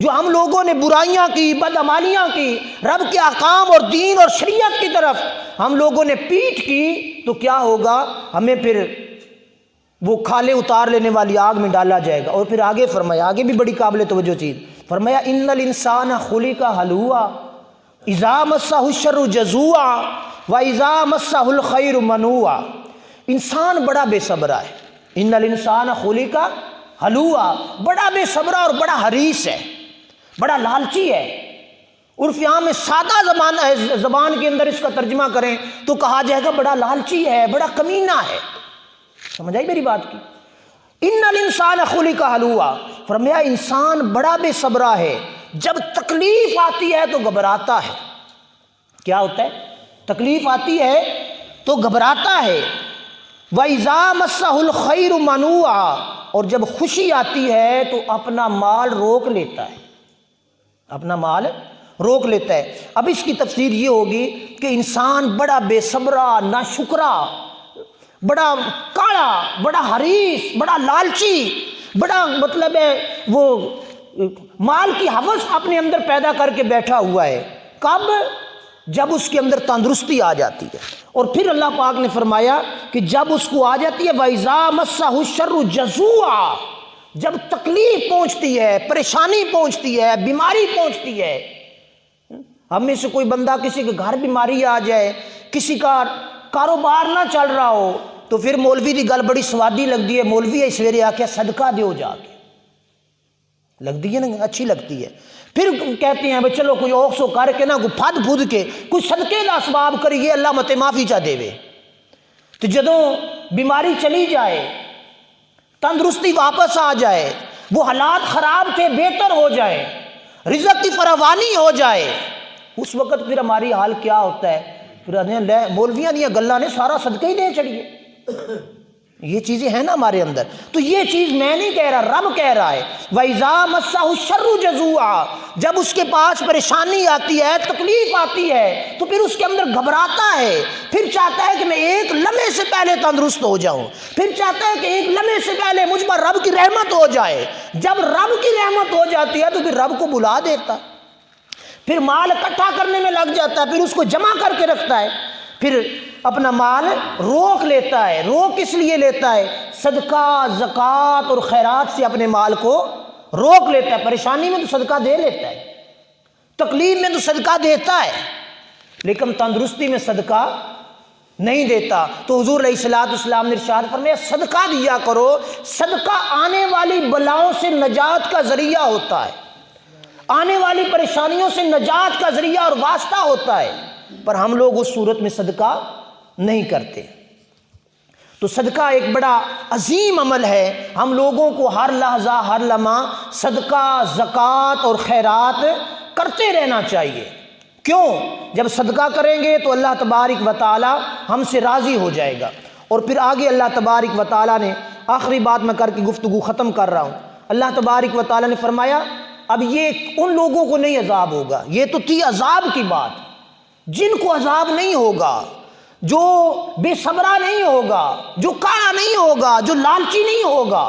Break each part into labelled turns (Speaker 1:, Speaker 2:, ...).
Speaker 1: جو ہم لوگوں نے برائیاں کی، بدعمالیاں کی، رب کے احکام اور دین اور شریعت کی طرف ہم لوگوں نے پیٹھ کی، تو کیا ہوگا؟ ہمیں پھر وہ کھالے اتار لینے والی آگ میں ڈالا جائے گا۔ اور پھر آگے فرمایا، آگے بھی بڑی قابل توجہ چیز فرمایا، ان الانسان خلق ہلوعا اذا مسہ الشر جزوعا واذا مسہ الخیر منوعا۔ انسان بڑا بے صبرا ہے۔ ان الانسان خلق ہلوعا، بڑا بے صبرا اور بڑا حریص ہے، بڑا لالچی ہے۔ عرف عام میں سادہ زبان کے اندر اس کا ترجمہ کریں تو کہا جائے گا بڑا لالچی ہے، بڑا کمینہ ہے۔ سمجھ آئی میری بات کی؟ ان الانسان خلق ہلوعا، فرمایا انسان بڑا بے صبرا ہے، جب تکلیف آتی ہے تو گھبراتا ہے۔ کیا ہوتا ہے؟ تکلیف آتی ہے تو گھبراتا ہے۔ وَإِذَا مَسَّهُ الْخَيْرُ مَنُوعًا، اور جب خوشی آتی ہے تو اپنا مال روک لیتا ہے، اپنا مال روک لیتا ہے۔ اب اس کی تفسیر یہ ہوگی کہ انسان بڑا بے صبرا، ناشکرا، بڑا کاڑا، بڑا حریص، بڑا لالچی، بڑا مطلب ہے وہ مال کی ہوس اپنے اندر پیدا کر کے بیٹھا ہوا ہے۔ کب؟ جب اس کے اندر تندرستی آ جاتی ہے۔ اور پھر اللہ پاک نے فرمایا کہ جب اس کو آ جاتی ہے وَإِذَا مَسَّهُ الشَّرُّ جَزُوعًا، جب تکلیف پہنچتی ہے، پریشانی پہنچتی ہے، بیماری پہنچتی ہے۔ ہم میں سے کوئی بندہ کسی کے گھر بیماری آ جائے، کسی کا کاروبار نہ چل رہا ہو، تو پھر مولوی دی گل بڑی سوادی لگتی ہے، مولوی سویرے آ کے صدقہ دیو جا کے، لگتی ہے نا، اچھی لگتی ہے۔ پھر کہتے ہیں بھئی چلو کوئی اوکھ سو کر کے نا، کوئی پھد پھود کے کوئی صدقے دا اسباب کریے، اللہ مت معافی چاہ دے وے۔ تو جدوں بیماری چلی جائے، تندرستی واپس آ جائے، وہ حالات خراب تھے بہتر ہو جائے، رزق کی فراوانی ہو جائے، اس وقت پھر ہماری حال کیا ہوتا ہے؟ پھر مولویاں دیا گلاں نے سارا صدقہ ہی دے چڑیے۔ یہ چیزیں ہیں نا ہمارے اندر۔ تو یہ چیز میں نہیں کہہ رہا، رب کہہ رہا ہے وَإِذَا مَسَّهُ الشَّرُّ جَزُوعًا، جب اس کے پاس پریشانی آتی ہے، تکلیف آتی ہے، تو پھر اس کے اندر گھبراتا ہے، پھر چاہتا ہے کہ میں ایک لمحے سے پہلے تندرست ہو جاؤں، پھر چاہتا ہے کہ ایک لمحے سے پہلے مجھ پر رب کی رحمت ہو جائے۔ جب رب کی رحمت ہو جاتی ہے تو پھر رب کو بلا دیتا ہے، پھر مال اکٹھا کرنے میں لگ جاتا ہے، پھر اس کو جمع کر کے رکھتا ہے، پھر اپنا مال روک لیتا ہے۔ روک کس لیے لیتا ہے؟ صدقہ، زکوٰۃ اور خیرات سے اپنے مال کو روک لیتا ہے۔ پریشانی میں تو صدقہ دے لیتا ہے، تکلیف میں تو صدقہ دیتا ہے، لیکن تندرستی میں صدقہ نہیں دیتا۔ تو حضور علیہ الصلوٰۃ والسلام نے ارشاد فرمایا صدقہ دیا کرو، صدقہ آنے والی بلاؤں سے نجات کا ذریعہ ہوتا ہے، آنے والی پریشانیوں سے نجات کا ذریعہ اور واسطہ ہوتا ہے۔ پر ہم لوگ اس صورت میں صدقہ نہیں کرتے۔ تو صدقہ ایک بڑا عظیم عمل ہے، ہم لوگوں کو ہر لحظہ ہر لمحہ صدقہ، زکوٰۃ اور خیرات کرتے رہنا چاہیے۔ کیوں؟ جب صدقہ کریں گے تو اللہ تبارک و تعالی ہم سے راضی ہو جائے گا۔ اور پھر آگے اللہ تبارک و تعالی نے آخری بات میں کر کے گفتگو ختم کر رہا ہوں، اللہ تبارک و تعالی نے فرمایا اب یہ ان لوگوں کو نہیں عذاب ہوگا، یہ تو تھی عذاب کی بات، جن کو عذاب نہیں ہوگا، جو بے صبرا نہیں ہوگا، جو کاڑا نہیں ہوگا، جو لالچی نہیں ہوگا،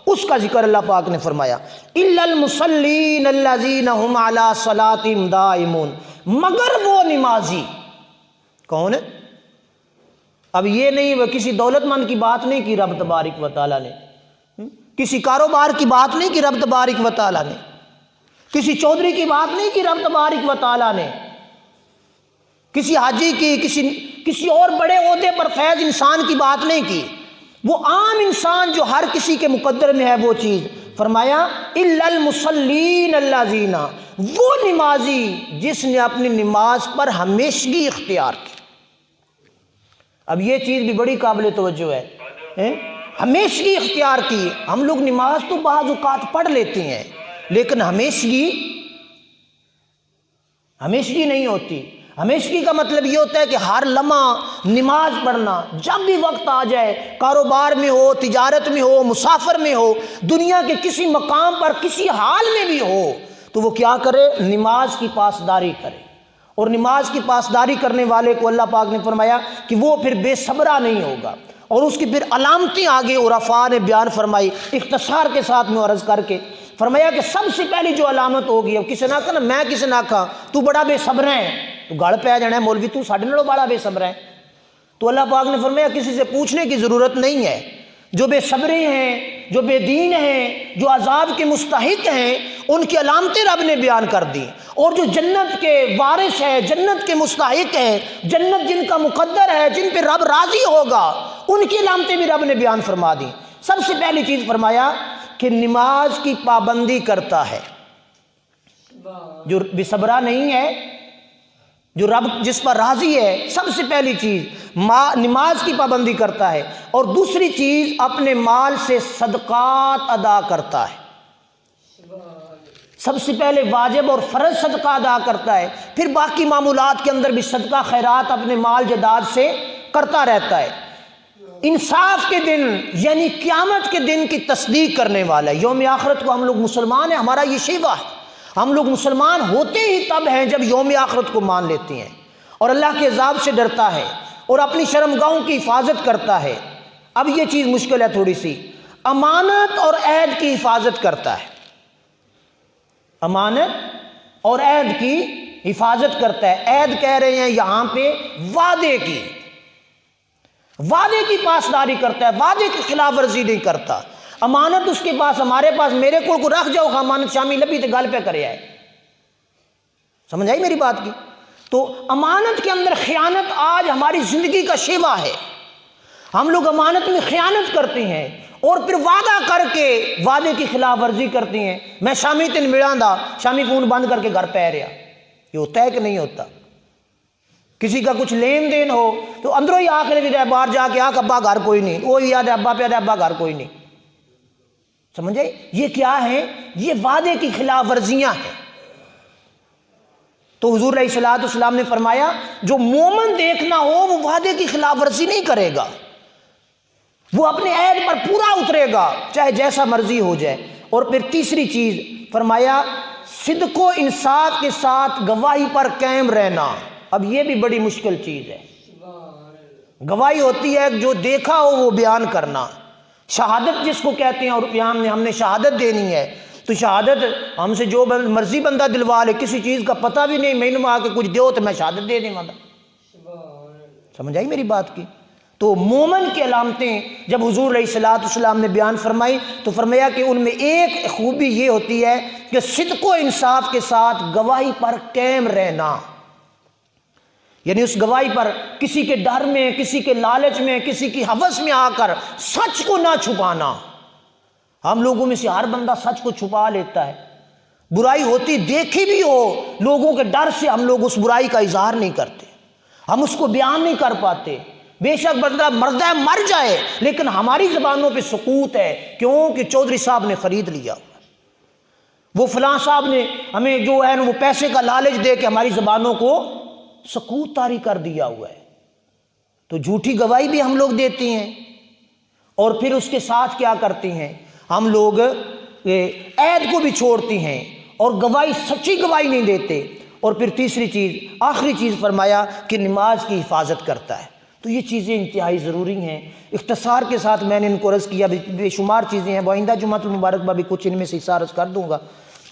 Speaker 1: اس کا ذکر اللہ پاک نے فرمایا الا المصلین الذین هم علی صلاتهم دائمون، مگر وہ نمازی۔ کون؟ اب یہ نہیں، وہ کسی دولت مند کی بات نہیں کی رب تبارک و تعالیٰ نے، کسی کاروبار کی بات نہیں کی رب تبارک و تعالیٰ نے، کسی چودھری کی بات نہیں کی رب تبارک و تعالیٰ نے، کسی حاجی کی، کسی اور بڑے عہدے پر فیض انسان کی بات نہیں کی، وہ عام انسان جو ہر کسی کے مقدر میں ہے وہ چیز۔ فرمایا الا المصلین الذین، وہ نمازی جس نے اپنی نماز پر ہمیشگی اختیار کی۔ اب یہ چیز بھی بڑی قابل توجہ ہے، ہمیشگی اختیار کی۔ ہم لوگ نماز تو بعض اوقات پڑھ لیتے ہیں، لیکن ہمیشگی نہیں ہوتی۔ ہمیشگی کا مطلب یہ ہوتا ہے کہ ہر لمحہ نماز پڑھنا، جب بھی وقت آ جائے، کاروبار میں ہو، تجارت میں ہو، مسافر میں ہو، دنیا کے کسی مقام پر کسی حال میں بھی ہو، تو وہ کیا کرے؟ نماز کی پاسداری کرے۔ اور نماز کی پاسداری کرنے والے کو اللہ پاک نے فرمایا کہ وہ پھر بے صبرا نہیں ہوگا۔ اور اس کی پھر علامتیں آگے عرفاء نے بیان فرمائی، اختصار کے ساتھ میں عرض کر کے فرمایا کہ سب سے پہلی جو علامت ہوگی، اب کسی نہ کہا نا میں کسی نہ کہا تو بڑا بے صبر ہے، تو گل پہ جانا ہے مولوی تو ساڈے نالوں بڑا بے صبر ہے، تو اللہ پاک نے فرمایا کسی سے پوچھنے کی ضرورت نہیں ہے، جو بے صبری ہیں، جو بے دین ہیں، جو عذاب کے مستحق ہیں، ان کی علامتیں رب نے بیان کر دی، اور جو جنت کے وارث ہے، جنت کے مستحق ہیں، جنت جن کا مقدر ہے، جن پہ رب راضی ہوگا، ان کی علامتیں بھی رب نے بیان فرما دی۔ سب سے پہلی چیز فرمایا کہ نماز کی پابندی کرتا ہے، جو بے صبرا نہیں ہے، جو رب جس پر راضی ہے، سب سے پہلی چیز نماز کی پابندی کرتا ہے، اور دوسری چیز اپنے مال سے صدقات ادا کرتا ہے۔ سب سے پہلے واجب اور فرض صدقہ ادا کرتا ہے، پھر باقی معمولات کے اندر بھی صدقہ خیرات اپنے مال جداد سے کرتا رہتا ہے۔ انصاف کے دن یعنی قیامت کے دن کی تصدیق کرنے والا ہے۔ یوم آخرت کو ہم لوگ مسلمان ہیں، ہمارا یہ شیوہ ہے، ہم لوگ مسلمان ہوتے ہی تب ہیں جب یوم آخرت کو مان لیتے ہیں اور اللہ کے عذاب سے ڈرتا ہے اور اپنی شرمگاہوں کی حفاظت کرتا ہے۔ اب یہ چیز مشکل ہے تھوڑی سی، امانت اور عہد کی حفاظت کرتا ہے، امانت اور عہد کی حفاظت کرتا ہے۔ عہد کہہ رہے ہیں یہاں پہ وعدے کی پاسداری کرتا ہے، وعدے کی خلاف ورزی نہیں کرتا۔ امانت اس کے پاس، ہمارے پاس میرے کو رکھ جاؤ، امانت شامی لبی تے گل پہ کرے آئے، سمجھ آئی میری بات کی؟ تو امانت کے اندر خیانت آج ہماری زندگی کا شیوا ہے، ہم لوگ امانت میں خیانت کرتے ہیں اور پھر وعدہ کر کے وعدے کی خلاف ورزی کرتے ہیں۔ میں شامی تین ملاں دا، شامی فون بند کر کے گھر پہ رہا، یہ ہوتا ہے کہ نہیں ہوتا؟ کسی کا کچھ لین دین ہو تو اندروں ہی آخر بھی دے، باہر جا کے آکھ ابا گھر کوئی نہیں، وہ یاد ہے ابا پہ دے ابا گھر کوئی نہیں، سمجھے؟ یہ کیا ہے؟ یہ وعدے کی خلاف ورزیاں ہیں۔ تو حضور علیہ السلام نے فرمایا جو مومن دیکھنا ہو وہ وعدے کی خلاف ورزی نہیں کرے گا، وہ اپنے عہد پر پورا اترے گا چاہے جیسا مرضی ہو جائے۔ اور پھر تیسری چیز فرمایا صدق و انصاف کے ساتھ گواہی پر قائم رہنا۔ اب یہ بھی بڑی مشکل چیز ہے، گواہی ہوتی ہے جو دیکھا ہو وہ بیان کرنا، شہادت جس کو کہتے ہیں، اور ہم نے شہادت دینی ہے تو شہادت ہم سے جو مرضی بندہ دلوا لے، کسی چیز کا پتہ بھی نہیں، میں نے آ کے کچھ دیو تو میں شہادت دے دیں والا، سمجھ آئی میری بات کی؟ تو مومن کی علامتیں جب حضور علیہ السلام نے بیان فرمائی تو فرمایا کہ ان میں ایک خوبی یہ ہوتی ہے کہ صدق و انصاف کے ساتھ گواہی پر قائم رہنا، یعنی اس گواہی پر کسی کے ڈر میں، کسی کے لالچ میں، کسی کی ہوس میں آ کر سچ کو نہ چھپانا۔ ہم لوگوں میں سے ہر بندہ سچ کو چھپا لیتا ہے، برائی ہوتی دیکھی بھی ہو، لوگوں کے ڈر سے ہم لوگ اس برائی کا اظہار نہیں کرتے، ہم اس کو بیان نہیں کر پاتے۔ بے شک بندہ مرد ہے مر جائے لیکن ہماری زبانوں پہ سکوت ہے، کیوں کہ چودھری صاحب نے خرید لیا، وہ فلاں صاحب نے ہمیں جو ہے وہ پیسے کا لالچ دے کے ہماری زبانوں کو سکوت طاری کر دیا ہوا ہے۔ تو جھوٹی گواہی بھی ہم لوگ دیتے ہیں، اور پھر اس کے ساتھ کیا کرتے ہیں ہم لوگ؟ عہد کو بھی چھوڑتے ہیں اور گواہی، سچی گواہی نہیں دیتے۔ اور پھر تیسری چیز، آخری چیز فرمایا کہ نماز کی حفاظت کرتا ہے۔ تو یہ چیزیں انتہائی ضروری ہیں، اختصار کے ساتھ میں نے ان کو عرض کیا، بے شمار چیزیں ہیں، آئندہ جمعۃ المبارک میں بھی کچھ ان میں سے حصہ عرض کر دوں گا۔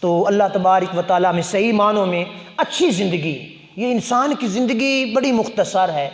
Speaker 1: تو اللہ تبارک و تعالیٰ میں صحیح معنوں میں اچھی زندگی، یہ انسان کی زندگی بڑی مختصر ہے،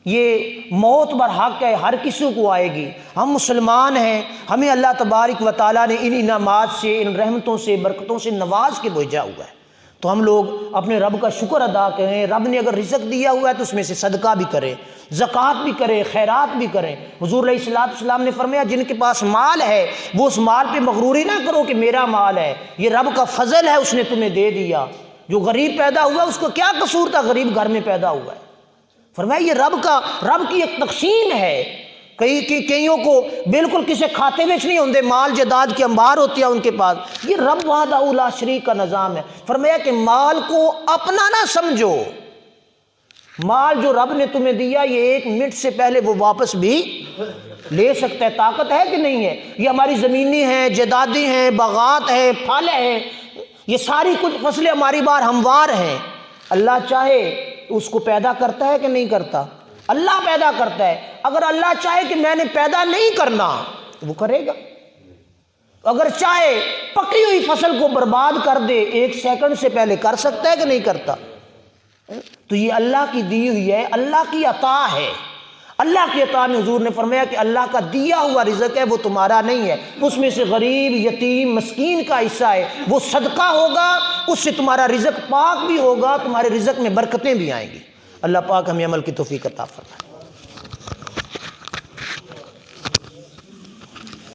Speaker 1: یہ موت بر حق ہے، ہر کسی کو آئے گی، ہم مسلمان ہیں، ہمیں اللہ تبارک و تعالیٰ نے ان انعامات سے، ان رحمتوں سے، برکتوں سے نواز کے بھیجا ہوا ہے، تو ہم لوگ اپنے رب کا شکر ادا کریں۔ رب نے اگر رزق دیا ہوا ہے تو اس میں سے صدقہ بھی کریں، زکوٰۃ بھی کریں، خیرات بھی کریں۔ حضور علیہ السلام نے فرمایا جن کے پاس مال ہے وہ اس مال پہ مغروری نہ کرو کہ میرا مال ہے، یہ رب کا فضل ہے، اس نے تمہیں دے دیا۔ جو غریب پیدا ہوا اس کو کیا قصور تھا، غریب گھر میں پیدا ہوا ہے، فرمایا یہ رب کی ایک تقسیم ہے۔ کئیوں کو بالکل کسی کھاتے میں نہیں ہوتے، مال جداد کی انبار ہوتی ہے ان کے پاس، یہ رب وحدہ لا شریک کا نظام ہے۔ فرمایا کہ مال کو اپنا نہ سمجھو، مال جو رب نے تمہیں دیا یہ ایک منٹ سے پہلے وہ واپس بھی لے سکتا ہے، طاقت ہے کہ نہیں ہے؟ یہ ہماری زمینیں ہیں، جدادی ہیں، باغات ہیں، پھل ہیں، یہ ساری کچھ فصلیں ہماری بار ہموار ہیں، اللہ چاہے اس کو پیدا کرتا ہے کہ نہیں کرتا؟ اللہ پیدا کرتا ہے۔ اگر اللہ چاہے کہ میں نے پیدا نہیں کرنا وہ کرے گا، اگر چاہے پکی ہوئی فصل کو برباد کر دے، 1 سیکنڈ سے پہلے کر سکتا ہے کہ نہیں کرتا؟ تو یہ اللہ کی دی ہوئی ہے، اللہ کی عطا ہے۔ اللہ کی عطا میں حضور نے فرمایا کہ اللہ کا دیا ہوا رزق ہے، وہ تمہارا نہیں ہے، اس میں سے غریب، یتیم، مسکین کا حصہ ہے، وہ صدقہ ہوگا، اس سے تمہارا رزق پاک بھی ہوگا، تمہارے رزق میں برکتیں بھی آئیں گی۔ اللہ پاک ہمیں عمل کی توفیق عطا فرمائے۔